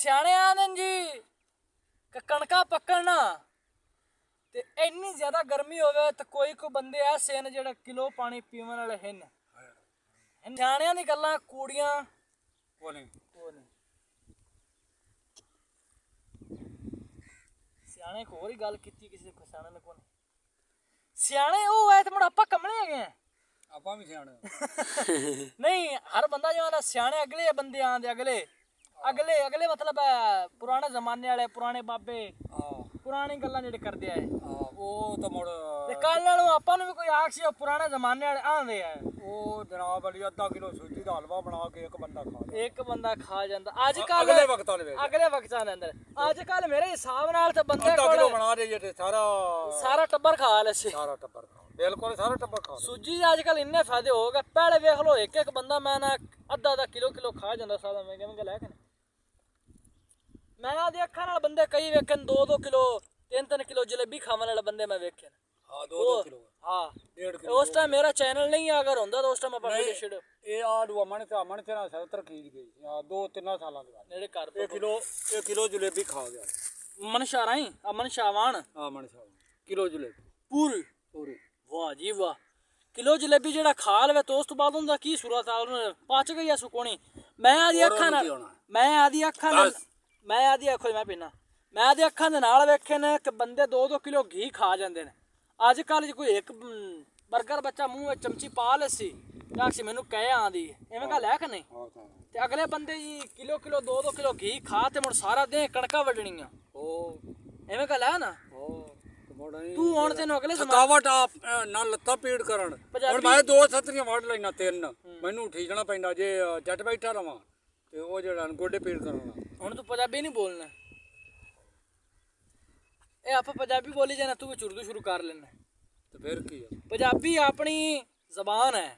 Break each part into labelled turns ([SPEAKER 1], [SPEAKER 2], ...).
[SPEAKER 1] ਸਿਆਣੇ ਆਂਦੇ ਜੀ ਕਿ ਕਣਕਾਂ ਪੱਕਣ ਨਾ ਤੇ ਇੰਨੀ ਜ਼ਿਆਦਾ ਗਰਮੀ ਹੋਵੇ ਤਾਂ ਕੋਈ ਬੰਦੇ ਐਸੇ ਨੇ ਜਿਹੜਾ ਕਿਲੋ ਪਾਣੀ ਪੀਵਣ ਵਾਲੇ ਹਨ। ਸਿਆਣਿਆਂ ਦੀ ਗੱਲਾਂ ਕੂੜੀਆਂ
[SPEAKER 2] ਉਹ ਨਹੀਂ
[SPEAKER 1] ਸਿਆਣੇ ਇੱਕ ਹੋਰ ਹੀ ਗੱਲ ਕੀਤੀ ਕਿਸੇ ਸਿਆਣੇ ਨੇ ਕੋਲ ਸਿਆਣੇ ਉਹ ਐ ਤੇ ਮੁੜ ਆਪਾਂ ਕਮਲੇ ਹੈਗੇ ਆ
[SPEAKER 2] ਆਪਾਂ ਵੀ ਸਿਆਣੇ
[SPEAKER 1] ਨਹੀਂ ਹਰ ਬੰਦਾ ਜੋ ਸਿਆਣੇ ਅਗਲੇ ਬੰਦੇ ਆਂਦੇ ਅਗਲੇ मतलब पुराने जमाने वाले पुराने बाबे पुरानी गल्लां जेह्ड़े करदे आए
[SPEAKER 2] ਉਹ ਤਾਂ ਮੁੜ
[SPEAKER 1] ते कल नालों आपां नूं भी कोई आख सी पुराने जमाने वाले आंदे आ
[SPEAKER 2] ਉਹ ਜਨਾਬ ਅਲੀ ਅੱਧਾ ਕਿਲੋ ਸੂਜੀ ਦਾ ਹਲਵਾ ਬਣਾ ਕੇ ਇੱਕ ਬੰਦਾ ਖਾ ਲੇ
[SPEAKER 1] एक बंदा खा जांदा अजकल
[SPEAKER 2] ਅਗਲੇ ਵਕਤਾਂ ਦੇ ਵਿੱਚ
[SPEAKER 1] अगले वक्तां दे अंदर अजकल मेरे हिसाब नाल ते बंदे
[SPEAKER 2] ਅੱਧਾ ਕਿਲੋ
[SPEAKER 1] कोल
[SPEAKER 2] ਬਣਾ ਦੇ ਤੇ
[SPEAKER 1] सारा टब्बर खा ले सी
[SPEAKER 2] ਸਾਰਾ ਟੱਬਰ ਖਾ ਬਿਲਕੁਲ ਸਾਰਾ ਟੱਬਰ ਖਾ
[SPEAKER 1] सूजी दे अजकल इन्ने फायदे हो गए पहले वेख लो एक बंदा मैं ना अद्धा किलो खा जांदा सादा मैं किवें लै के मैं आदी अखां नाल बंदे कई वेखन 2 किलो 3 किलो जलेबी खावन वाले बंदे मैं वेखे
[SPEAKER 2] ਹਾਂ 2 ਕਿਲੋ
[SPEAKER 1] हाँ
[SPEAKER 2] 1.5 किलो
[SPEAKER 1] उस टाइम मेरा चैनल नहीं अगर होंदा तो उस टाइम मैं वीडियो छेड़
[SPEAKER 2] ਇਹ ਆ ਦੂ ਅਮਨ ਤੇ 70 ਖੀਜ ਗਈ ਆ 2-3 ਸਾਲਾਂ ਦੇ ਬਾਅਦ
[SPEAKER 1] मेरे घर
[SPEAKER 2] ਇਹ ਕਿਲੋ ਜਲੇਬੀ ਖਾ ਗਿਆ
[SPEAKER 1] मनशा राई अमन शावान
[SPEAKER 2] ਮਨ ਸਾਹਿਬ ਕਿਲੋ ਜਲੇਬੀ
[SPEAKER 1] पूरी
[SPEAKER 2] ਪੂਰੀ
[SPEAKER 1] वाह जी वाह किलो जलेबी जेड़ा खा लवे तो उस तो बाद उनदा की सूरत हाल पच गई है सुकोनी मैं आदी अखां नाल मैं आदी अखां मैं पीना मैं आदी अखां दे नाल वेखे ने कि बंदे 2 किलो घी खा जांदे ने अजकल कोई एक बर्गर बच्चा मूंह में चमची पा लसी आखसी मैनू कह आंदी एवें गल है कि नहीं ते अगले बंदे जी किलो 2 किलो घी खा ते मुड़ सारा दिन कणका वड्डणियां एवें गल है ना तू हुण तैनूं अगले
[SPEAKER 2] ਥਕਾਵਟ ਨਾ ਲੱਤਾਂ ਪੀੜ ਕਰਨ ਹੁਣ ਮੈਂ 2 ਛਤਰੀਆਂ ਵੜ ਲੈਣਾ 3 ਮੈਨੂੰ ਉਠੀਜਣਾ ਪੈਂਦਾ ਜੇ ਜੱਟ ਬੈਠਾ ਰਵਾਂ ਤੇ ਉਹ ਜਿਹੜਾ ਗੋਡੇ ਪੀੜ ਕਰਨਾ
[SPEAKER 1] ਹੁਣ ਤੂੰ ਪੰਜਾਬੀ ਨਹੀਂ ਬੋਲਣਾ ਇਹ ਆਪਾਂ ਪੰਜਾਬੀ ਬੋਲੀ ਜਾਣਾ ਤੂੰ ਵੀ ਉਰਦੂ ਸ਼ੁਰੂ ਕਰ ਲੈਣਾ
[SPEAKER 2] ਤੇ ਫਿਰ ਕੀ ਹੈ
[SPEAKER 1] ਪੰਜਾਬੀ ਆਪਣੀ ਜ਼ਬਾਨ ਹੈ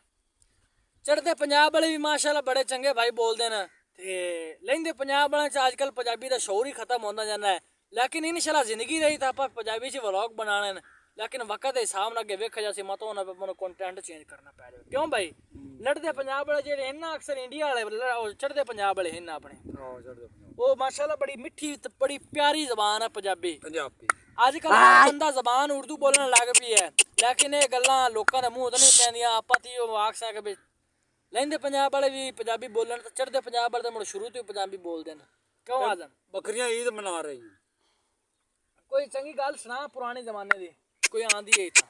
[SPEAKER 1] ਚੜ੍ਹਦੇ ਪੰਜਾਬ ਵਾਲੇ ਵੀ ਮਾਸ਼ਾਅੱਲਾ ਬੜੇ ਚੰਗੇ ਭਾਈ ਬੋਲਦੇ ਨੇ ਤੇ ਲਹਿੰਦੇ ਪੰਜਾਬ ਵਾਲਿਆਂ ਚ ਅੱਜਕੱਲ ਪੰਜਾਬੀ ਦਾ ਸ਼ੌਰ ਹੀ ਖਤਮ ਹੁੰਦਾ ਜਾਂਦਾ ਹੈ लेकिन इंशाल्लाह जिंदगी रही तो आप पंजाबी च व्लॉग बनाने लेकिन वक्त के हिसाब नाल अगे वेखा जासी मत होना पे कंटेंट चेंज करना पै जाए क्यों भाई लड़दे पंजाब वाले जेडे हैं ना अक्सर इंडिया वाले चढ़दे पंजाब वाले हैं अपने वो माशाल्लाह बड़ी मिठी बड़ी प्यारी जबान है पंजाबी अजकल बंदा जबान उर्दू बोलने लग पई है लेकिन ये गल्लां लोकां दे मूंह ते नहीं पैंदियां आपां ती आख सक भी लहिंदे पंजाब वाले भी पंजाबी बोलन ते चढ़दे पंजाब वाले मुड़ शुरू तो ही पंजाबी बोलदे ने क्यों आदम
[SPEAKER 2] बकरियां ईद मना रही
[SPEAKER 1] कोई चंगी गल सुना पुराने जमाने दी कोई आंदी है इत्थां